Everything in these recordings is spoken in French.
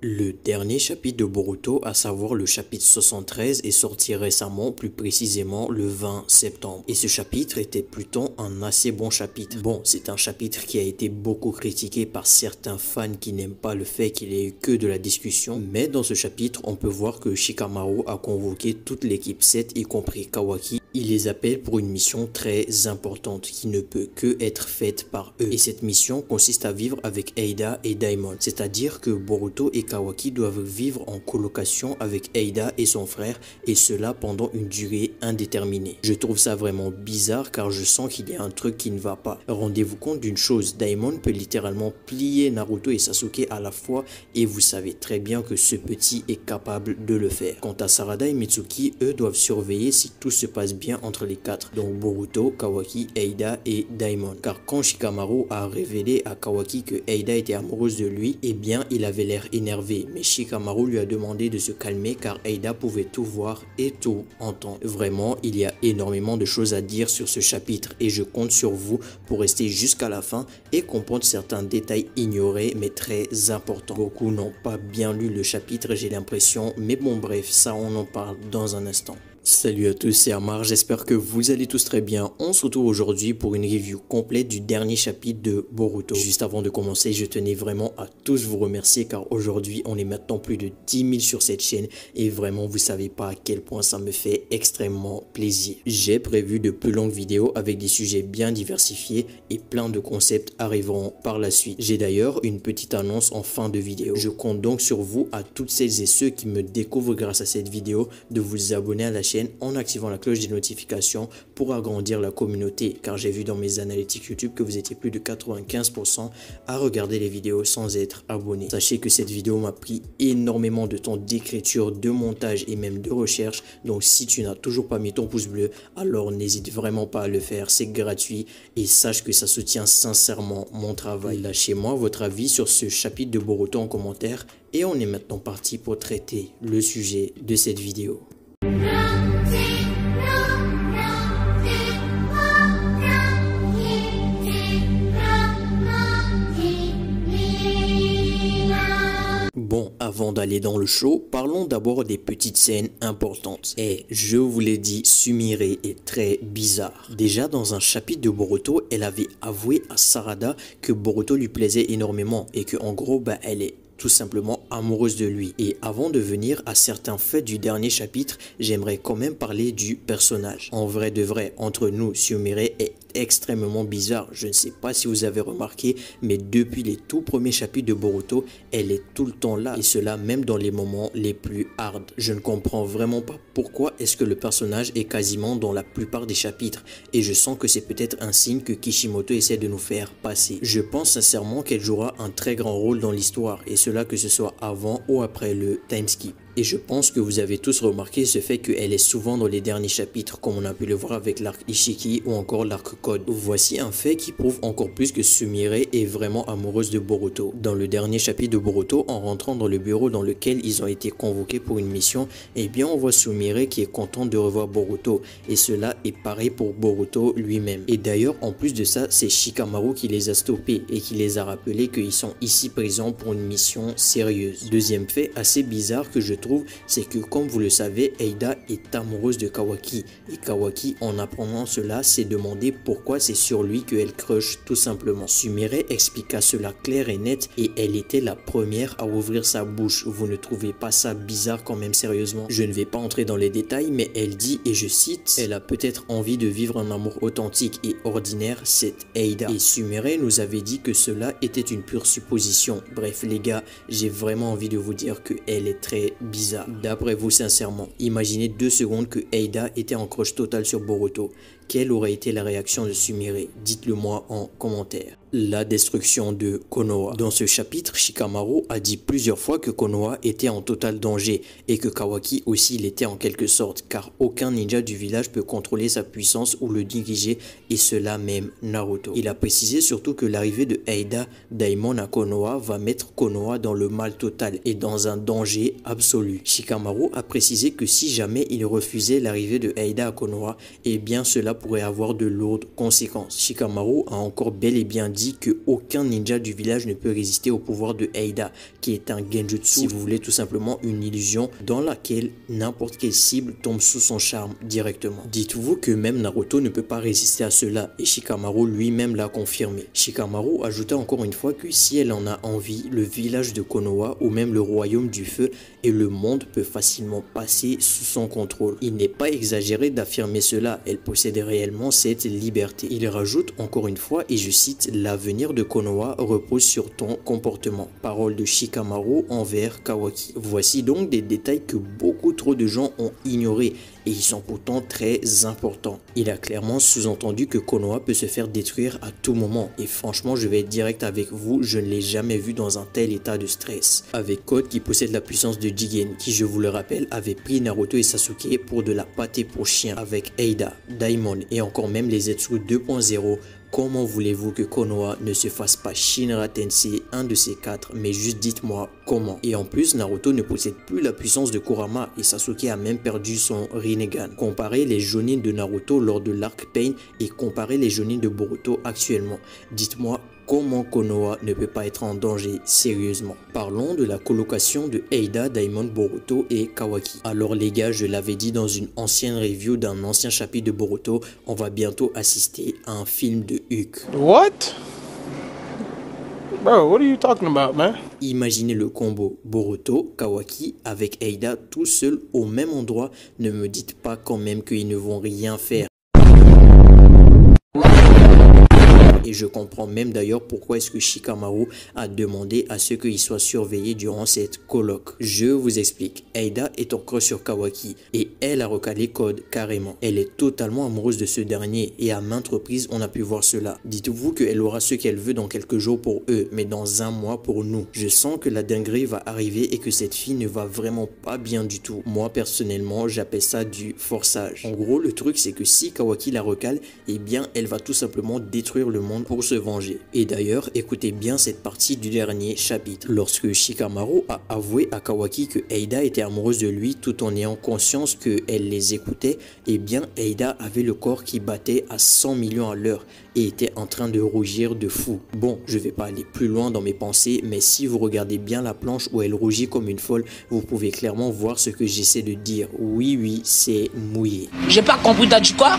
Le dernier chapitre de Boruto, à savoir le chapitre 73, est sorti récemment, plus précisément le 20 septembre. Et ce chapitre était plutôt un assez bon chapitre. Bon, c'est un chapitre qui a été beaucoup critiqué par certains fans qui n'aiment pas le fait qu'il ait eu que de la discussion. Mais dans ce chapitre, on peut voir que Shikamaru a convoqué toute l'équipe 7, y compris Kawaki. Il les appelle pour une mission très importante qui ne peut que être faite par eux. Et cette mission consiste à vivre avec Eida et Daimon. C'est-à-dire que Boruto et Kawaki doivent vivre en colocation avec Eida et son frère, et cela pendant une durée indéterminée. Je trouve ça vraiment bizarre car je sens qu'il y a un truc qui ne va pas. Rendez-vous compte d'une chose, Daimon peut littéralement plier Naruto et Sasuke à la fois, et vous savez très bien que ce petit est capable de le faire. Quant à Sarada et Mitsuki, eux doivent surveiller si tout se passe bien entre les quatre, donc Boruto, Kawaki, Eida et Daimon. Car quand Shikamaru a révélé à Kawaki que Eida était amoureuse de lui, eh bien il avait l'air énervé, mais Shikamaru lui a demandé de se calmer car Eida pouvait tout voir et tout entendre. Vraiment, il y a énormément de choses à dire sur ce chapitre et je compte sur vous pour rester jusqu'à la fin et comprendre certains détails ignorés mais très importants. Beaucoup n'ont pas bien lu le chapitre, j'ai l'impression, mais bon bref, ça on en parle dans un instant. Salut à tous, c'est Amar, j'espère que vous allez tous très bien. On se retrouve aujourd'hui pour une review complète du dernier chapitre de Boruto. Juste avant de commencer, je tenais vraiment à tous vous remercier car aujourd'hui on est maintenant plus de 10 000 sur cette chaîne et vraiment vous savez pas à quel point ça me fait extrêmement plaisir. J'ai prévu de plus longues vidéos avec des sujets bien diversifiés et plein de concepts arriveront par la suite. J'ai d'ailleurs une petite annonce en fin de vidéo. Je compte donc sur vous, à toutes celles et ceux qui me découvrent grâce à cette vidéo, de vous abonner à la chaîne en activant la cloche des notifications pour agrandir la communauté car j'ai vu dans mes analytiques YouTube que vous étiez plus de 95% à regarder les vidéos sans être abonné. Sachez que cette vidéo m'a pris énormément de temps d'écriture, de montage et même de recherche, donc si tu n'as toujours pas mis ton pouce bleu, alors n'hésite vraiment pas à le faire, c'est gratuit et sache que ça soutient sincèrement mon travail. Lâchez-moi votre avis sur ce chapitre de Boruto en commentaire et on est maintenant parti pour traiter le sujet de cette vidéo. Bon, avant d'aller dans le show, parlons d'abord des petites scènes importantes. Et je vous l'ai dit, Sumire est très bizarre. Déjà dans un chapitre de Boruto, elle avait avoué à Sarada que Boruto lui plaisait énormément et que en gros, elle est tout simplement amoureuse de lui. Et avant de venir à certains faits du dernier chapitre, j'aimerais quand même parler du personnage. En vrai de vrai, entre nous, Sumire est extrêmement bizarre. Je ne sais pas si vous avez remarqué, mais depuis les tout premiers chapitres de Boruto, elle est tout le temps là, et cela même dans les moments les plus hard. Je ne comprends vraiment pas pourquoi est-ce que le personnage est quasiment dans la plupart des chapitres, et je sens que c'est peut-être un signe que Kishimoto essaie de nous faire passer. Je pense sincèrement qu'elle jouera un très grand rôle dans l'histoire, et cela que ce soit avant ou après le timeskip. Et je pense que vous avez tous remarqué ce fait qu'elle est souvent dans les derniers chapitres, comme on a pu le voir avec l'arc Ishiki ou encore l'arc Code. Voici un fait qui prouve encore plus que Sumire est vraiment amoureuse de Boruto. Dans le dernier chapitre de Boruto, en rentrant dans le bureau dans lequel ils ont été convoqués pour une mission, eh bien on voit Sumire qui est contente de revoir Boruto. Et cela est pareil pour Boruto lui-même. Et d'ailleurs, en plus de ça, c'est Shikamaru qui les a stoppés et qui les a rappelés qu'ils sont ici présents pour une mission sérieuse. Deuxième fait assez bizarre que je trouve, c'est que comme vous le savez, Eida est amoureuse de Kawaki et Kawaki, en apprenant cela, s'est demandé pourquoi c'est sur lui qu'elle crush tout simplement. Sumire expliqua cela clair et net et elle était la première à ouvrir sa bouche. Vous ne trouvez pas ça bizarre quand même, sérieusement? Je ne vais pas entrer dans les détails, mais elle dit, et je cite, elle a peut-être envie de vivre un amour authentique et ordinaire, cette Eida. Et Sumire nous avait dit que cela était une pure supposition. Bref les gars, j'ai vraiment envie de vous dire que elle est très bizarre. D'après vous, sincèrement, imaginez 2 secondes que Eida était en crush total sur Boruto. Quelle aurait été la réaction de Sumire? Dites-le moi en commentaire. La destruction de Konoha. Dans ce chapitre, Shikamaru a dit plusieurs fois que Konoha était en total danger et que Kawaki aussi l'était en quelque sorte, car aucun ninja du village peut contrôler sa puissance ou le diriger, et cela même Naruto. Il a précisé surtout que l'arrivée de Eida Daimon à Konoha va mettre Konoha dans le mal total et dans un danger absolu. Shikamaru a précisé que si jamais il refusait l'arrivée de Eida à Konoha, eh bien cela pourrait avoir de lourdes conséquences. Shikamaru a encore bel et bien dit que aucun ninja du village ne peut résister au pouvoir de Eida, qui est un genjutsu, si vous voulez tout simplement une illusion dans laquelle n'importe quelle cible tombe sous son charme directement. Dites-vous que même Naruto ne peut pas résister à cela et Shikamaru lui-même l'a confirmé. Shikamaru ajouta encore une fois que si elle en a envie, le village de Konoha ou même le royaume du feu et le monde peut facilement passer sous son contrôle. Il n'est pas exagéré d'affirmer cela, elle possède réellement cette liberté. Il rajoute encore une fois, et je cite, « L'avenir de Konoha repose sur ton comportement ». Parole de Shikamaru envers Kawaki. Voici donc des détails que beaucoup trop de gens ont ignorés et ils sont pourtant très importants. Il a clairement sous-entendu que Konoha peut se faire détruire à tout moment et franchement je vais être direct avec vous, je ne l'ai jamais vu dans un tel état de stress. Avec Code qui possède la puissance de Jigen qui, je vous le rappelle, avait pris Naruto et Sasuke pour de la pâtée pour chien, avec Eida, Daimon et encore même les Zetsu 2.0. Comment voulez-vous que Konoha ne se fasse pas Shinra Tensei, un de ces quatre, mais juste dites-moi comment. Et en plus, Naruto ne possède plus la puissance de Kurama et Sasuke a même perdu son Rinnegan. Comparez les Jonin de Naruto lors de l'arc Pain et comparez les Jonin de Boruto actuellement. Dites-moi comment Konoha ne peut pas être en danger sérieusement. Parlons de la colocation de Eida, Daimon, Boruto et Kawaki. Alors les gars, je l'avais dit dans une ancienne review d'un ancien chapitre de Boruto, on va bientôt assister à un film de Hulk. What? Bro, what are you talking about, man? Imaginez le combo Boruto, Kawaki avec Eida tout seul au même endroit. Ne me dites pas quand même qu'ils ne vont rien faire. Et je comprends même d'ailleurs pourquoi est-ce que Shikamaru a demandé à ce qu'il soit surveillé durant cette colloque. Je vous explique. Eida est en crush sur Kawaki et elle a recalé Code carrément. Elle est totalement amoureuse de ce dernier et à maintes reprises on a pu voir cela. Dites-vous qu'elle aura ce qu'elle veut dans quelques jours pour eux, mais dans un mois pour nous. Je sens que la dinguerie va arriver et que cette fille ne va vraiment pas bien du tout. Moi personnellement j'appelle ça du forçage. En gros le truc c'est que si Kawaki la recale, eh bien elle va tout simplement détruire le monde pour se venger. Et d'ailleurs, écoutez bien cette partie du dernier chapitre. Lorsque Shikamaru a avoué à Kawaki que Eida était amoureuse de lui tout en ayant conscience qu'elle les écoutait, eh bien Eida avait le corps qui battait à 100 millions à l'heure et était en train de rougir de fou. Bon, je vais pas aller plus loin dans mes pensées, mais si vous regardez bien la planche où elle rougit comme une folle, vous pouvez clairement voir ce que j'essaie de dire. Oui, c'est mouillé. J'ai pas compris, t'as dit quoi?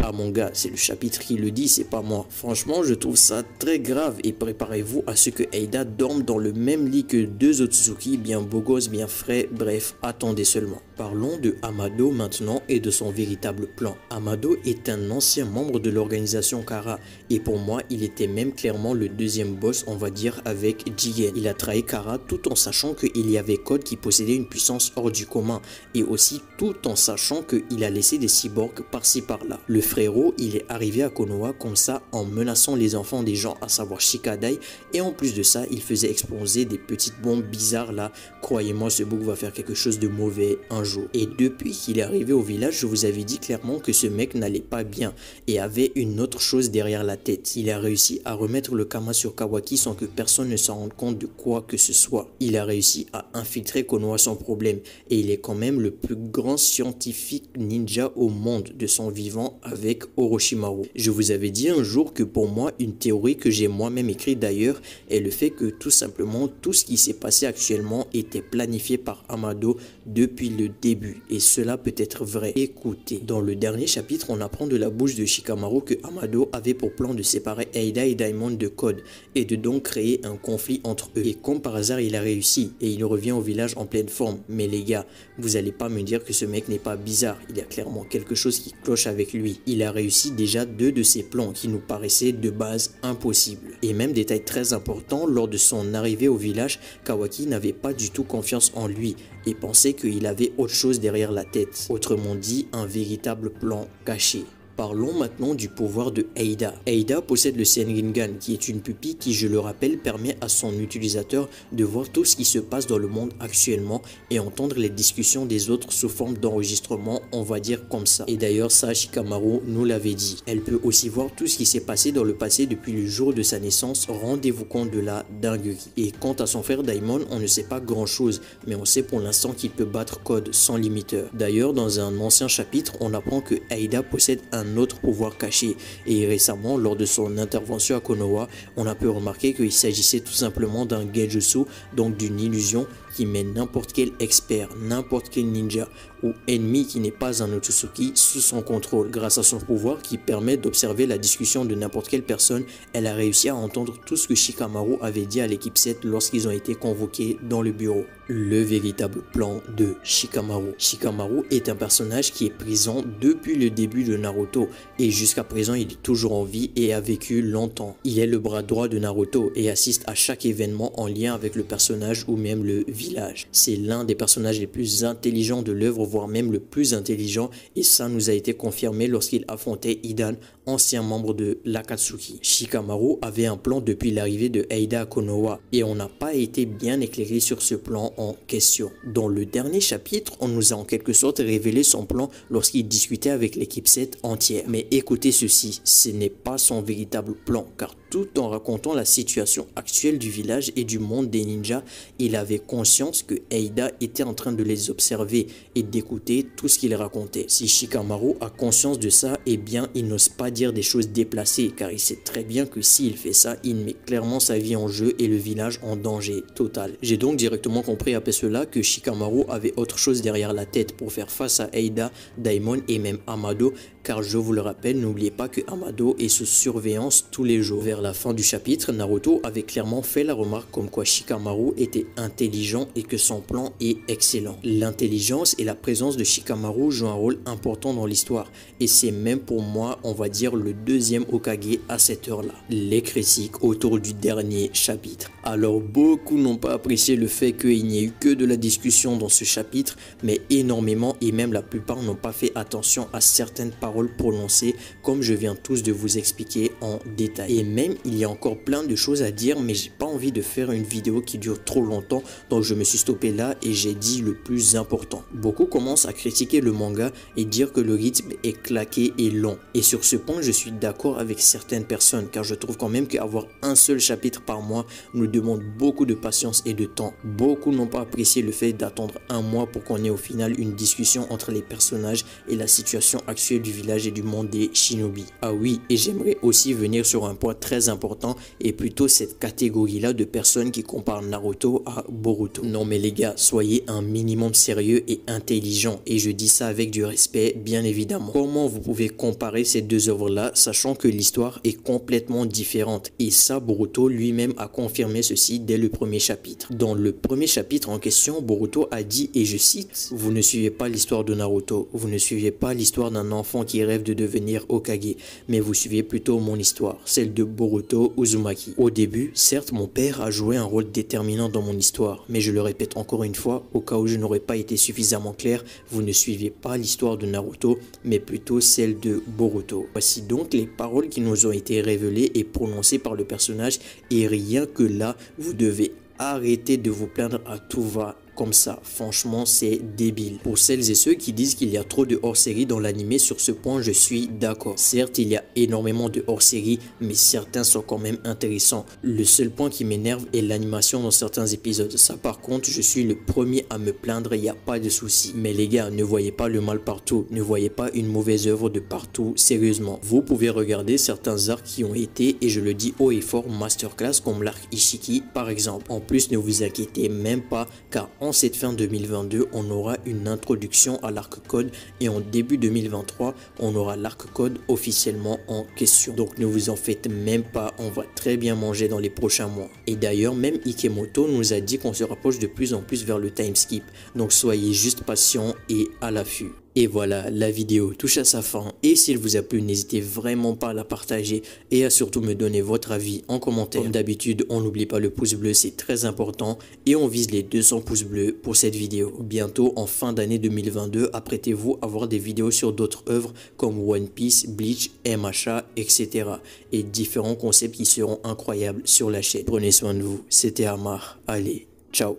Ah mon gars, c'est le chapitre qui le dit, c'est pas moi. Franchement, je trouve ça très grave et préparez-vous à ce que Eida dorme dans le même lit que deux Otsutsuki bien beaux gosses, bien frais, bref, attendez seulement. Parlons de Amado maintenant et de son véritable plan. Amado est un ancien membre de l'organisation Kara et pour moi, il était même clairement le deuxième boss, on va dire, avec Jigen. Il a trahi Kara tout en sachant qu'il y avait Code qui possédait une puissance hors du commun et aussi tout en sachant qu'il a laissé des cyborgs par-ci par-là. Le frérot, il est arrivé à Konoha comme ça en menaçant les enfants des gens, à savoir Shikadai, et en plus de ça, il faisait exploser des petites bombes bizarres là. Croyez-moi, ce bouc va faire quelque chose de mauvais un jour. Et depuis qu'il est arrivé au village, je vous avais dit clairement que ce mec n'allait pas bien et avait une autre chose derrière la tête. Il a réussi à remettre le Kama sur Kawaki sans que personne ne s'en rende compte de quoi que ce soit. Il a réussi à infiltrer Konoha sans problème et il est quand même le plus grand scientifique ninja au monde de son vivant avec Orochimaru. Je vous avais dit un jour que pour moi, une théorie que j'ai moi-même écrite d'ailleurs est le fait que tout simplement tout ce qui s'est passé actuellement était planifié par Amado depuis le début et cela peut être vrai. Écoutez, dans le dernier chapitre, on apprend de la bouche de Shikamaru que Amado avait pour plan de séparer Eida et Daimon de Code et de donc créer un conflit entre eux. Et comme par hasard, il a réussi et il revient au village en pleine forme. Mais les gars, vous allez pas me dire que ce mec n'est pas bizarre. Il y a clairement quelque chose qui cloche avec lui. Il a réussi déjà deux de ses plans qui nous paraissaient de base impossibles. Et même détail très important, lors de son arrivée au village, Kawaki n'avait pas du tout confiance en lui et pensait qu'il avait autre chose derrière la tête. Autrement dit, un véritable plan caché. Parlons maintenant du pouvoir de Eida. Eida possède le Senringan, qui est une pupille qui, je le rappelle, permet à son utilisateur de voir tout ce qui se passe dans le monde actuellement et entendre les discussions des autres sous forme d'enregistrement, on va dire comme ça. Et d'ailleurs, ça, Shikamaru nous l'avait dit. Elle peut aussi voir tout ce qui s'est passé dans le passé depuis le jour de sa naissance, rendez-vous compte de la dinguerie. Et quant à son frère Daimon, on ne sait pas grand chose, mais on sait pour l'instant qu'il peut battre Code sans limiteur. D'ailleurs, dans un ancien chapitre, on apprend que Eida possède un autre pouvoir caché, et récemment, lors de son intervention à Konoha, on a pu remarquer qu'il s'agissait tout simplement d'un genjutsu, donc d'une illusion qui met n'importe quel expert, n'importe quel ninja ou ennemi qui n'est pas un Otsutsuki sous son contrôle. Grâce à son pouvoir qui permet d'observer la discussion de n'importe quelle personne, elle a réussi à entendre tout ce que Shikamaru avait dit à l'équipe 7 lorsqu'ils ont été convoqués dans le bureau. Le véritable plan de Shikamaru. Shikamaru est un personnage qui est présent depuis le début de Naruto et jusqu'à présent il est toujours en vie et a vécu longtemps. Il est le bras droit de Naruto et assiste à chaque événement en lien avec le personnage ou même le village. C'est l'un des personnages les plus intelligents de l'œuvre, voire même le plus intelligent, et ça nous a été confirmé lorsqu'il affrontait Hidan, ancien membre de l'Akatsuki. Shikamaru avait un plan depuis l'arrivée de Eida à Konoha et on n'a pas été bien éclairé sur ce plan en question. Dans le dernier chapitre, on nous a en quelque sorte révélé son plan lorsqu'il discutait avec l'équipe 7 entière. Mais écoutez ceci, ce n'est pas son véritable plan, car tout en racontant la situation actuelle du village et du monde des ninjas, il avait conscience que Eida était en train de les observer et d'écouter tout ce qu'il racontait. Si Shikamaru a conscience de ça, eh bien il n'ose pas dire des choses déplacées, car il sait très bien que s'il fait ça, il met clairement sa vie en jeu et le village en danger total. J'ai donc directement compris après cela que Shikamaru avait autre chose derrière la tête pour faire face à Eida, Daimon et même Amado, car je vous le rappelle, n'oubliez pas que Amado est sous surveillance tous les jours. Vers la fin du chapitre, Naruto avait clairement fait la remarque comme quoi Shikamaru était intelligent et que son plan est excellent. L'intelligence et la présence de Shikamaru jouent un rôle important dans l'histoire et c'est même pour moi, on va dire, le deuxième Hokage à cette heure-là. Les critiques autour du dernier chapitre. Alors beaucoup n'ont pas apprécié le fait qu'il n'y ait eu que de la discussion dans ce chapitre, mais énormément et même la plupart n'ont pas fait attention à certaines paroles prononcées comme je viens tous de vous expliquer en détail. Et même il y a encore plein de choses à dire, mais j'ai pas envie de faire une vidéo qui dure trop longtemps, donc je me suis stoppé là et j'ai dit le plus important. Beaucoup commencent à critiquer le manga et dire que le rythme est claqué et long. Et sur ce point, je suis d'accord avec certaines personnes, car je trouve quand même qu'avoir un seul chapitre par mois nous demande beaucoup de patience et de temps. Beaucoup n'ont pas apprécié le fait d'attendre un mois pour qu'on ait au final une discussion entre les personnages et la situation actuelle du village et du monde des shinobi. Ah oui, et j'aimerais aussi venir sur un point très important et plutôt cette catégorie-là de personnes qui comparent Naruto à Boruto. Non mais les gars, soyez un minimum sérieux et intelligent, et je dis ça avec du respect bien évidemment. Comment vous pouvez comparer ces deux œuvres-là sachant que l'histoire est complètement différente? Et ça, Boruto lui-même a confirmé ceci dès le premier chapitre. Dans le premier chapitre en question, Boruto a dit, et je cite, « Vous ne suivez pas l'histoire de Naruto, vous ne suivez pas l'histoire d'un enfant qui rêve de devenir Hokage, mais vous suivez plutôt mon histoire, celle de Boruto Uzumaki. Au début, certes, mon père a joué un rôle déterminant dans mon histoire, mais je le répète encore une fois, au cas où je n'aurais pas été suffisamment clair, vous ne suivez pas l'histoire de Naruto, mais plutôt celle de Boruto. » Voici donc les paroles qui nous ont été révélées et prononcées par le personnage, et rien que là, vous devez arrêter de vous plaindre à tout va. Comme ça, franchement c'est débile. Pour celles et ceux qui disent qu'il y a trop de hors-série dans l'anime, sur ce point je suis d'accord. Certes il y a énormément de hors-série, mais certains sont quand même intéressants. Le seul point qui m'énerve est l'animation dans certains épisodes. Ça par contre je suis le premier à me plaindre, il n'y a pas de souci. Mais les gars, ne voyez pas le mal partout, ne voyez pas une mauvaise œuvre de partout, sérieusement. Vous pouvez regarder certains arcs qui ont été, et je le dis haut et fort, masterclass, comme l'arc Ishiki par exemple. En plus ne vous inquiétez même pas, car en cette fin 2022, on aura une introduction à l'arc code et en début 2023, on aura l'arc code officiellement en question. Donc ne vous en faites même pas, on va très bien manger dans les prochains mois. Et d'ailleurs, même Ikemoto nous a dit qu'on se rapproche de plus en plus vers le time skip. Donc soyez juste patients et à l'affût. Et voilà, la vidéo touche à sa fin et s'il vous a plu, n'hésitez vraiment pas à la partager et à surtout me donner votre avis en commentaire. Comme d'habitude, on n'oublie pas le pouce bleu, c'est très important et on vise les 200 pouces bleus pour cette vidéo. Bientôt en fin d'année 2022, apprêtez-vous à voir des vidéos sur d'autres œuvres comme One Piece, Bleach, MHA, etc. et différents concepts qui seront incroyables sur la chaîne. Prenez soin de vous, c'était Amar, allez, ciao.